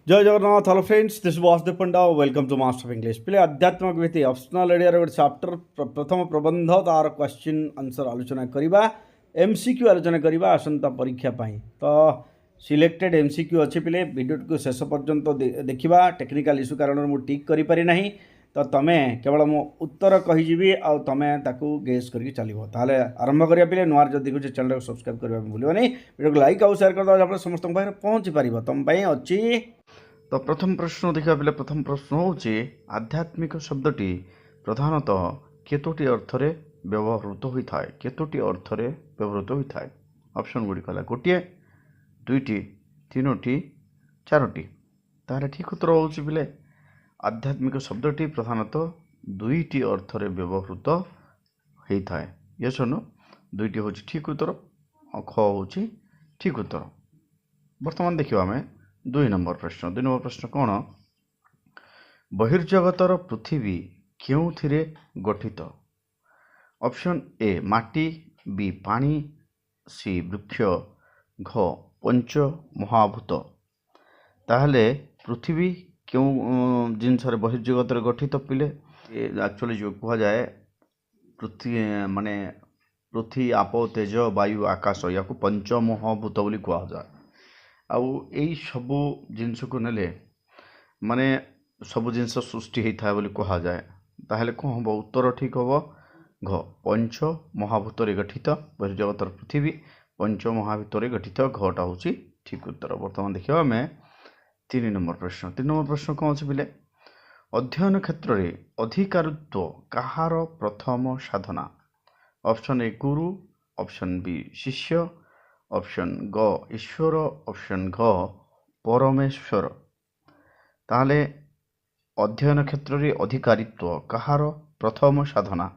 जय Jagannath hello friends this Vasudev Panda welcome to master of English पिले आध्यात्मिक वीति ऑप्शनल एरिया गोटे चैप्टर प्रथम प्रबंध तार क्वेश्चन आंसर आलोचना करवा एमसीक्यू आलोचना करवा आसंता परीक्षा पाई तो सिलेक्टेड एमसीक्यू अच्छी पिले वीडियो को शेष पर्यंत देखा टेक्निकल इश्यू कारण मुझे टिक करि पारि नाही तो तुम्हें केवल मो उत्तर कहीजी आउ तुम्हें ताकू गेस करके चलो ताले आरंभ करिया पिले नुआर जदि कुछ चैनल को सब्सक्राइब करबा भूलियो नहीं वीडियो को लाइक आउ शेयर कर दो आप समस्त पाखे पहुँची पार तुम अच्छी। तो प्रथम प्रश्न देखा पिले प्रथम प्रश्न होची आध्यात्मिक शब्दटी प्रधानतः केतोटी अर्थरे व्यवहृत होता है केतोटी अर्थरे व्यवहृत होता है ऑप्शन गुडी कला गोटे दुईटी तीनोटी चारोटी तार ठीक उत्तर होची पिले आध्यात्मिक शब्दटी प्रधानतः दुईटी अर्थरे व्यवहृत होता है यस नो दुईटी होची ठीक उत्तर ख होची ठीक उत्तर। वर्तमान देखिबा आमे दुई नंबर प्रश्न कौन बहिर्जगतर पृथ्वी क्योंथिरे गठित ऑप्शन ए माटी बी पानी सी वृक्ष घ पंच महाभूत ताहले पृथ्वी क्यों जिनस बहिर्जगतर गठित पिले एक्चुअली जो कह जाए पृथ्वी माने पृथ्वी आप तेज वायु आकाश या पंच महाभूत बोली कह जाए आउ यही सबू जिनस को नेले माने सबू जिनस सृष्टि होता है बोली कह जाए ताहले कौन हम उत्तर ठीक हम घ पंच महाभूत गठित बहिर्जगतर पृथ्वी पंच महाभूत गठित घटा हूँ ठीक उत्तर। बर्तमान देखा आम तीन नंबर प्रश्न कौन अच्छे पिले अध्ययन क्षेत्र में अधिकारित्व कहार प्रथम साधना option A Guru option B शिष्य ऑप्शन ग ईश्वर ऑप्शन घ परमेश्वर ताहले अध्ययन क्षेत्र में अधिकारित्व कहार प्रथम साधना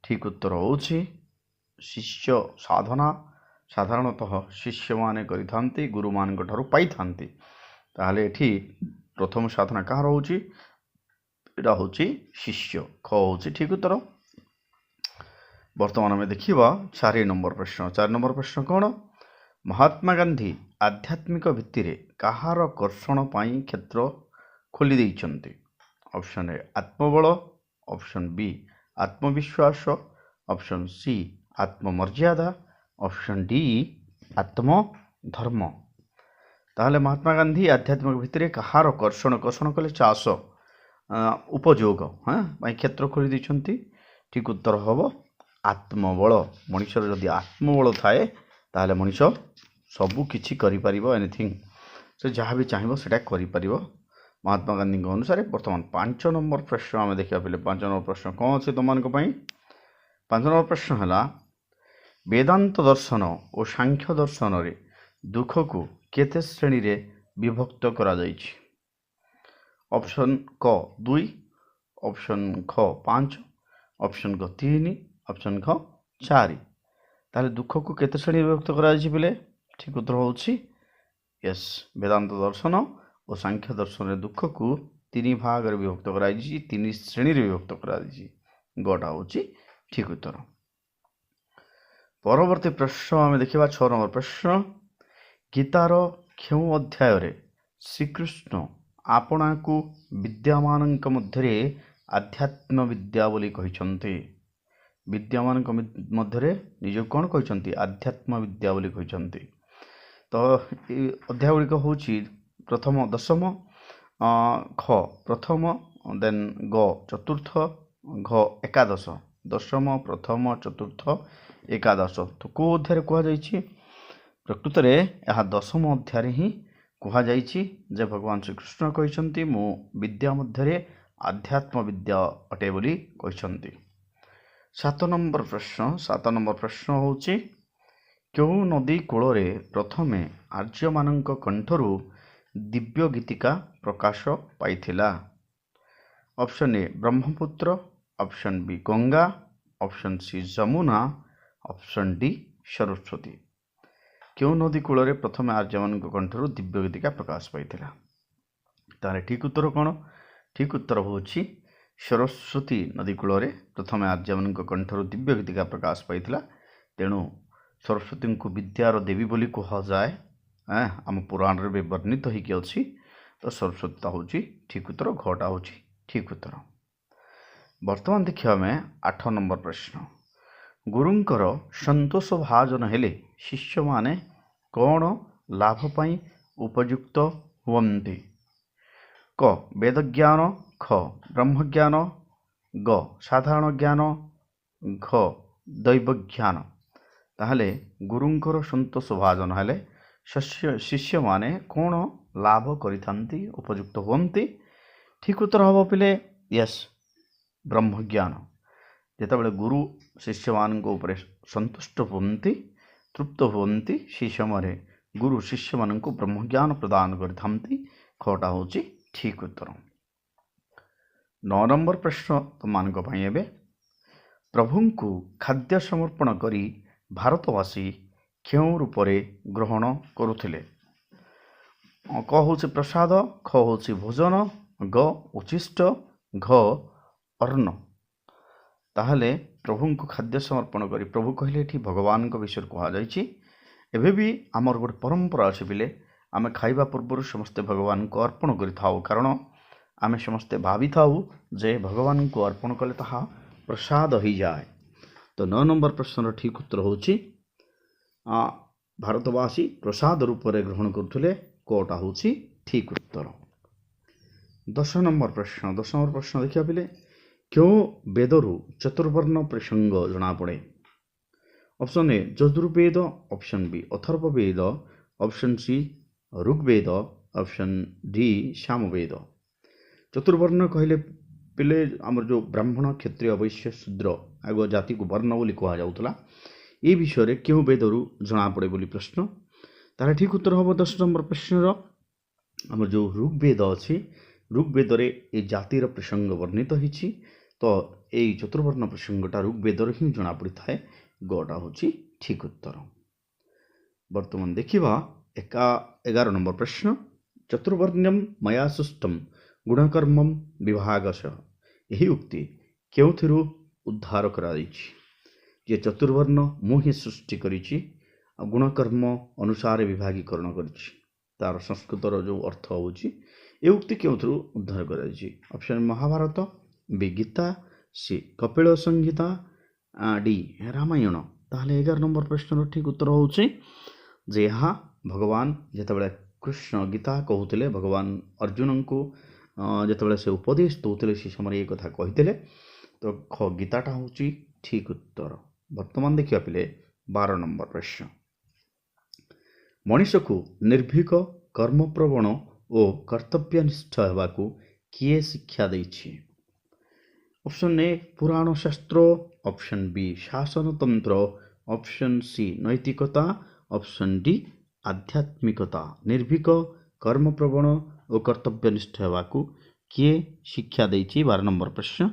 ठीक उत्तर होची शिष्य साधना साधारणतः शिष्य माने करिथांती गुरु मान ठारू पाइथांती ताहले एठी प्रथम साधना कहार होची एटा होची शिष्य ख होची ठीक उत्तर। वर्तमान में देखिबा 4 नंबर प्रश्न कौन महात्मा गांधी आध्यात्मिक भित्तिरे कहार कर्षण पाई क्षेत्र खोली देइछन्ति ऑप्शन ए आत्मबल ऑप्शन बी आत्मविश्वास ऑप्शन सी आत्ममर्यादा ऑप्शन डी आत्मधर्म ताहले महात्मा गांधी आध्यात्मिक भित्तिरे कहार कर्षण कले चाष उपयोग हाँ क्षेत्र खोली देइछन्ति ठीक उत्तर हम आत्मबल मनुष्यर जदि आत्मबल थाए ताहले मनुष्य सबू किछि करि परिबो एनीथिंग से जहाँ भी चाहिए सेटा करि परिबो महात्मा गांधी अनुसार। वर्तमान 5 नंबर प्रश्न आम देखा पे 5 नंबर प्रश्न कौन अच्छे तुम 5 नंबर प्रश्न है वेदांत दर्शन और सांख्य दर्शन रे दुख को केते श्रेणी रे विभक्त करा जाइछि ऑप्शन क 2 ऑप्शन ख 5 ऑप्शन ग 3 ऑप्शन ख 4 ताले दुख को केते श्रेणी विभक्त करा जाइछि बिले ठीक उत्तर होछि यस वेदांत दर्शन और सांख्य दर्शन रे दुख को 3 भाग रे विभक्त करा जाइछि 3 श्रेणी रे विभक्त करा जाइछि गटा होछि ठीक उत्तर। परवर्ती प्रश्न आम देखा 6 नंबर प्रश्न गीतार क्यों अध्याय रे श्रीकृष्ण आपना को विद्यामान मध्य आध्यात्म विद्या बोली कहिसंती विद्यामान मध्य निज कौन कहते आध्यात्म विद्या बोली कहिसंती तो अध्याय गुड़िक हूँ प्रथम दशम ख प्रथम देन ग चतुर्थ घ एकादश दशम प्रथम चतुर्थ एकादश तो कौ अध्याय कहुई प्रकृत में यह दशम अध्याय ही कहुई जे भगवान श्रीकृष्ण कहते मो विद्या मध्य आध्यात्म विद्या अटे बोली कहते। 7 नंबर प्रश्न हूँ क्यों नदी कूल प्रथमे आर्य मानक कंठरू दिव्य गीतिका प्रकाश पाइथिला option A Brahmaputra option B Ganga option C Yamuna option D Saraswati क्यों नदी कूल प्रथमे आर्य मानक कंठरू दिव्य गीतिका प्रकाश पाइथिला तारे ठीक उत्तर कौन ठीक उत्तर हूँ सरस्वती नदी कूल प्रथमे आर्य मानक कंठरू दिव्य गीतिका प्रकाश पाइथिला तेणु सरस्वती को विद्यार देवी बोली कह जाए आम पुराण रे वर्णित होइकी अछि तो सरस्वतीता हूँ ठीक उत्तर, घटा हूँ ठीक उत्तर। वर्तमान देखिए आम 8 नंबर प्रश्न। गुरुंकर संतोष भाजन हेले शिष्य माने कौन लाभ पाई उपयुक्त हुवन्ति? क वेद ज्ञान, ख ब्रह्मज्ञान, ग साधारण ज्ञान, घ दैव ज्ञान। ताहले गुरुंकर संतोष भाजन हेले शिष्य माने कौन लाभ करिथांती उपयुक्त हुवन्ति? ठीक उत्तर हम पिले यस ब्रह्मज्ञान। जेतेबेले गुरु शिष्य मान उपरे संतुष्ट हुवन्ति, तृप्त हुवन्ति, से समय गुरु शिष्य मान ब्रह्मज्ञान प्रदान करिथांती। खटा हूँ ठीक उत्तर। 9 नंबर प्रश्न तुम एबे। प्रभु को खाद्य समर्पण करी भारतवासी क्यों रूपरे ग्रहण करुथिले? क हूँ प्रसाद, ख हूँ भोजन, ग उचिष्ट, घ अर्ण। ताहले प्रभु को खाद्य समर्पण करी, प्रभु कहले ये भगवान विषय कहुई। एबे भी आमर गोटे परंपरा अच्छे पिले आमे खाइबा पूर्व समस्ते भगवान को अर्पण करिथाउ, कारण आमे समस्ते भावी थाउ जे भगवान को अर्पण कले ताहा प्रसाद हो जाए। तो 9 नंबर प्रश्न ठीक उत्तर होची भारतवासी प्रसाद रूप में ग्रहण करुले, कोटा हूँ ठीक उत्तर। 10 नंबर प्रश्न। 10 नंबर प्रश्न देखिया पिले क्यों वेदरु चतुर्वर्ण प्रसंग जना पड़े? Option A Yajurveda, option B Atharvaveda, option C Rigveda, option D Samaveda. चतुर्वर्ण कहले पिले आमर जो ब्राह्मण, क्षत्रिय, वैश्य, शूद्र आग जाति को वर्ण बोली कहा जाउतला, ए विषय क्यों वेदरु जना पड़े बोली प्रश्न। तार ठीक उत्तर हम 10 नंबर प्रश्न। आमर जो ऋग्वेद अच्छी, ऋग्वेद ए जातिर प्रसंग वर्णित होती, तो यही चतुर्वर्ण प्रसंगटा ऋग्वेदर ही जना पड़ी थाए। गटा हूँ ठीक उत्तर। वर्तमान देखा 11 नंबर प्रश्न। चतुर्वर्ण्यम मया सृष्टम गुणकर्मम विभागश, यही उक्ति क्यों उद्धार करा जे चतुर्वर्ण मुहि सृष्टि करिछि, गुणकर्म अनुसार विभागीकरण करिछि। तार संस्कृतर जो अर्थ होची ए उक्ति क्यों उद्धार कराई? ऑप्शन महाभारत, बी गीता, सी कपिल संहिता, डी रामायण। ताहले 11 नंबर प्रश्न ठीक उत्तर होची जे यहाँ भगवान जेतेबेले कृष्ण गीता कहूले, भगवान अर्जुन को जेतेबेले से उपदेश दौले से समय ये कथा कही, तो ख गीताटा हूँ ठीक उत्तर। वर्तमान देखिए पिले 12 नंबर प्रश्न। मनुष्य को निर्भीक, कर्मप्रवण और कर्तव्यनिष्ठ होगाकू किए शिक्षा देछि? ऑप्शन ए पुराण शास्त्र, ऑप्शन बी शासनतंत्र, ऑप्शन सी नैतिकता, ऑप्शन डी आध्यात्मिकता। निर्भीक, कर्मप्रवण और कर्तव्यनिष्ठ होगाकू किए शिक्षा देछि? 12 नंबर प्रश्न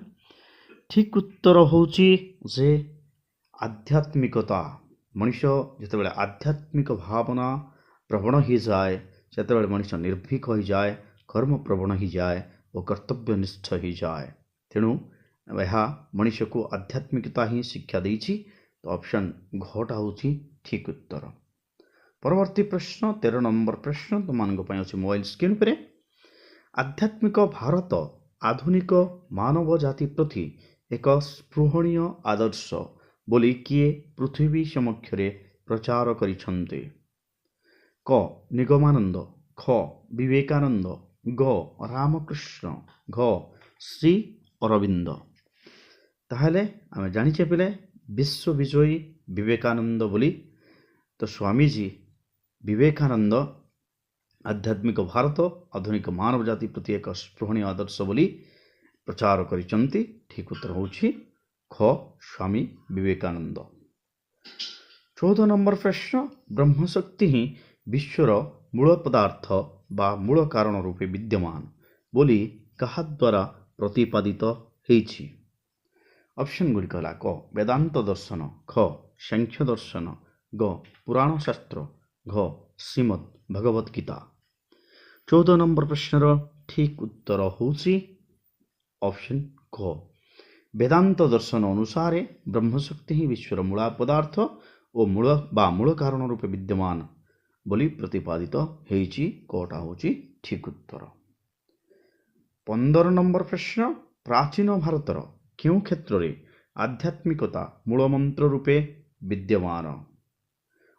ठीक उत्तर होची जे आध्यात्मिकता। मनुष्य जितेबाला आध्यात्मिक भावना प्रवण हो जाए, से मनुष्य निर्भीक हो जाए, कर्म प्रवण हो जाए और कर्तव्यनिष्ठ हो जाए। तेणु यह मनुष्य को आध्यात्मिकता ही शिक्षा देछि। तो ऑप्शन घटा हूँ ठीक उत्तर। परवर्ती प्रश्न 13 नंबर प्रश्न तुम अच्छे मोबाइल स्क्रीन पर। आध्यात्मिक भारत आधुनिक मानव जाति प्रति एक स्पृहणीय आदर्श बोली किए पृथ्वी समक्ष प्रचार करिछन्ते? क निगमानंद, ख विवेकानंद, ग रामकृष्ण, घ श्री अरविंद। ताहले आम जानिचे पिले विश्व विजयी विवेकानंद बोली, तो स्वामीजी विवेकानंद आध्यात्मिक भारत आधुनिक मानव जाति प्रति एक स्पृहणीय आदर्श बोली प्रचार करिछन्ति। ठीक उत्तर होछि ख स्वामी विवेकानंद। 14 नंबर प्रश्न। ब्रह्मशक्ति ही विश्वर मूल पदार्थ बा मूल कारण रूपे विद्यमान बोली कहा द्वारा प्रतिपादित होइछि? ऑप्शन गुड़िक है क वेदांत दर्शन, ख सांख्य दर्शन, ग पुराण शास्त्र, घ श्रीमद् भगवत गीता। 14 नंबर प्रश्न ठीक उत्तर होछि ऑप्शन क वेदांत दर्शन अनुसार ब्रह्मशक्ति ही विश्वर मूल पदार्थ और मूल कारण रूपे विद्यमान बोली प्रतिपादित होइछि। कटा होछि ଠିକ୍ ଉତ୍ତର। 15 ନମ୍ବର ପ୍ରଶ୍ନ, ପ୍ରାଚୀନ ଭାରତର କେଉଁ କ୍ଷେତ୍ରରେ ଆଧ୍ୟାତ୍ମିକତା ମୂଳମନ୍ତ୍ର ରୂପେ ବିଦ୍ୟମାନ?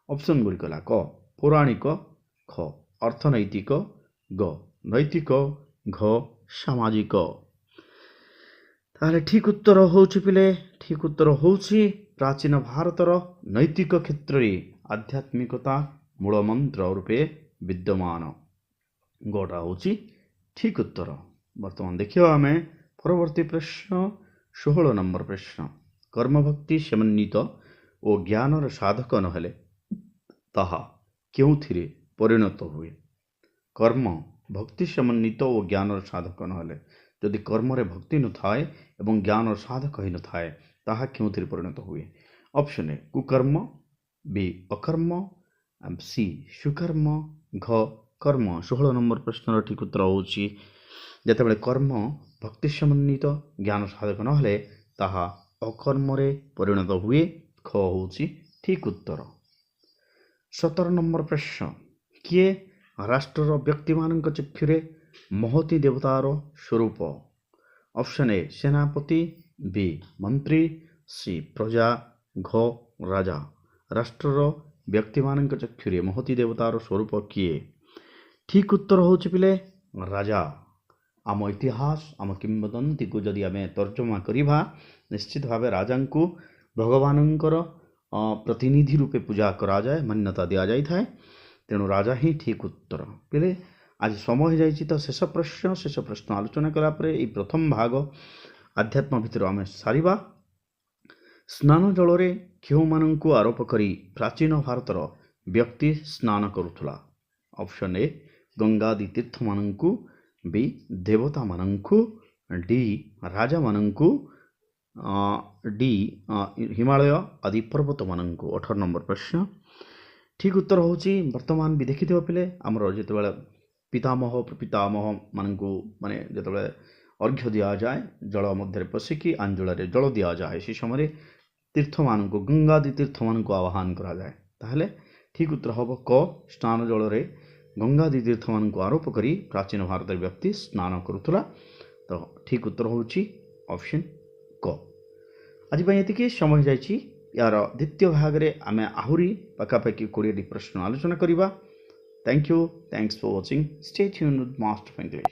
ଅପସନ୍ ଗୁଡ଼ିକ ହେଲା କ ପୌରାଣିକ, ଖ ଅର୍ଥନୈତିକ, ଗ ନୈତିକ, ଘ ସାମାଜିକ। ତାହେଲେ ଠିକ୍ ଉତ୍ତର ହେଉଛି ପିଲେ, ଠିକ୍ ଉତ୍ତର ହେଉଛି ପ୍ରାଚୀନ ଭାରତର ନୈତିକ କ୍ଷେତ୍ରରେ ଆଧ୍ୟାତ୍ମିକତା ମୂଳମନ୍ତ୍ର ରୂପେ ବିଦ୍ୟମାନ। ଗଟା ହେଉଛି ଠିକ୍ ଉତ୍ତର। ବର୍ତ୍ତମାନ ଦେଖିବା ଆମେ ପରବର୍ତ୍ତୀ ପ୍ରଶ୍ନ, 16 ନମ୍ବର ପ୍ରଶ୍ନ, କର୍ମଭକ୍ତି ସମନ୍ୱିତ ଓ ଜ୍ଞାନର ସାଧକ ନହେଲେ ତାହା କେଉଁଥିରେ ପରିଣତ ହୁଏ? କର୍ମ ଭକ୍ତି ସମନ୍ୱିତ ଓ ଜ୍ଞାନର ସାଧକ ନହେଲେ, ଯଦି କର୍ମରେ ଭକ୍ତି ନଥାଏ ଏବଂ ଜ୍ଞାନର ସାଧକ ହୋଇନଥାଏ ତାହା କେଉଁଥିରେ ପରିଣତ ହୁଏ? ଅପସନ୍ ଏ କୁକର୍ମ, ବି ଅକର୍ମ, ସି ସୁକର୍ମ, ଘ କର୍ମ। 16 ନମ୍ବର ପ୍ରଶ୍ନର ଠିକ୍ ଉତ୍ତର ହେଉଛି ଯେତେବେଳେ କର୍ମ ଭକ୍ତି ସମନ୍ୱିତ ଜ୍ଞାନ ସାଧକ ନହେଲେ ତାହା ଅକର୍ମରେ ପରିଣତ ହୁଏ। ଖ ହେଉଛି ଠିକ୍ ଉତ୍ତର। 17 ନମ୍ବର ପ୍ରଶ୍ନ, କିଏ ରାଷ୍ଟ୍ରର ବ୍ୟକ୍ତିମାନଙ୍କ ଚକ୍ଷୁରେ ମହତୀ ଦେବତାର ସ୍ୱରୂପ? ଅପସନ୍ ଏ ସେନାପତି, ବି ମନ୍ତ୍ରୀ, ସି ପ୍ରଜା, ଘ ରାଜା। ରାଷ୍ଟ୍ରର ବ୍ୟକ୍ତିମାନଙ୍କ ଚକ୍ଷୁରେ ମହତୀ ଦେବତାର ସ୍ୱରୂପ କିଏ? ଠିକ୍ ଉତ୍ତର ହେଉଛି ପିଲେ ରାଜା। ଆମ ଇତିହାସ, ଆମ କିମ୍ବଦନ୍ତୀକୁ ଯଦି ଆମେ ତର୍ଜମା କରିବା, ନିଶ୍ଚିତ ଭାବେ ରାଜାଙ୍କୁ ଭଗବାନଙ୍କର ପ୍ରତିନିଧି ରୂପେ ପୂଜା କରାଯାଏ, ମାନ୍ୟତା ଦିଆଯାଇଥାଏ। ତେଣୁ ରାଜା ହିଁ ଠିକ୍ ଉତ୍ତର। ପିଲେ ଆଜି ସମୟ ହୋଇଯାଇଛି, ତ ଶେଷ ପ୍ରଶ୍ନ ଆଲୋଚନା କଲା ପରେ ଏହି ପ୍ରଥମ ଭାଗ ଆଧ୍ୟାତ୍ମ ଭିତରୁ ଆମେ ସାରିବା। ସ୍ନାନ ଜଳରେ କେଉଁମାନଙ୍କୁ ଆରୋପ କରି ପ୍ରାଚୀନ ଭାରତର ବ୍ୟକ୍ତି ସ୍ନାନ କରୁଥିଲା? ଅପସନ୍ ଏ ଗଙ୍ଗାଦି ତୀର୍ଥମାନଙ୍କୁ, ବି ଦେବତାମାନଙ୍କୁ, ଡି ରାଜାମାନଙ୍କୁ, ଡି ହିମାଳୟ ଆଦି ପର୍ବତମାନଙ୍କୁ। 18 ନମ୍ବର ପ୍ରଶ୍ନ ଠିକ୍ ଉତ୍ତର ହେଉଛି, ବର୍ତ୍ତମାନ ବି ଦେଖିଥିବ ପିଲେ, ଆମର ଯେତେବେଳେ ପିତାମହ ମାନଙ୍କୁ ମାନେ ଯେତେବେଳେ ଅର୍ଘ୍ୟ ଦିଆଯାଏ, ଜଳ ମଧ୍ୟରେ ପଶିକି ଆଞ୍ଜୁଳାରେ ଜଳ ଦିଆଯାଏ, ସେ ସମୟରେ ତୀର୍ଥମାନଙ୍କୁ, ଗଙ୍ଗାଦି ତୀର୍ଥମାନଙ୍କୁ ଆହ୍ୱାନ କରାଯାଏ। ତାହେଲେ ଠିକ୍ ଉତ୍ତର ହେବ କ ସ୍ନାନ ଜଳରେ ଗଙ୍ଗାଦି ତୀର୍ଥମାନଙ୍କୁ ଆରୋପ କରି ପ୍ରାଚୀନ ଭାରତର ବ୍ୟକ୍ତି ସ୍ନାନ କରୁଥିଲା। ତ ଠିକ୍ ଉତ୍ତର ହେଉଛି ଅପସନ୍ କ। ଆଜି ପାଇଁ ଏତିକି, ସମୟ ଯାଇଛି। ଏହାର ଦ୍ୱିତୀୟ ଭାଗରେ ଆମେ ଆହୁରି ପାଖାପାଖି 20ଟି ପ୍ରଶ୍ନ ଆଲୋଚନା କରିବା। Thank you, thanks for watching, stay tuned with master of English.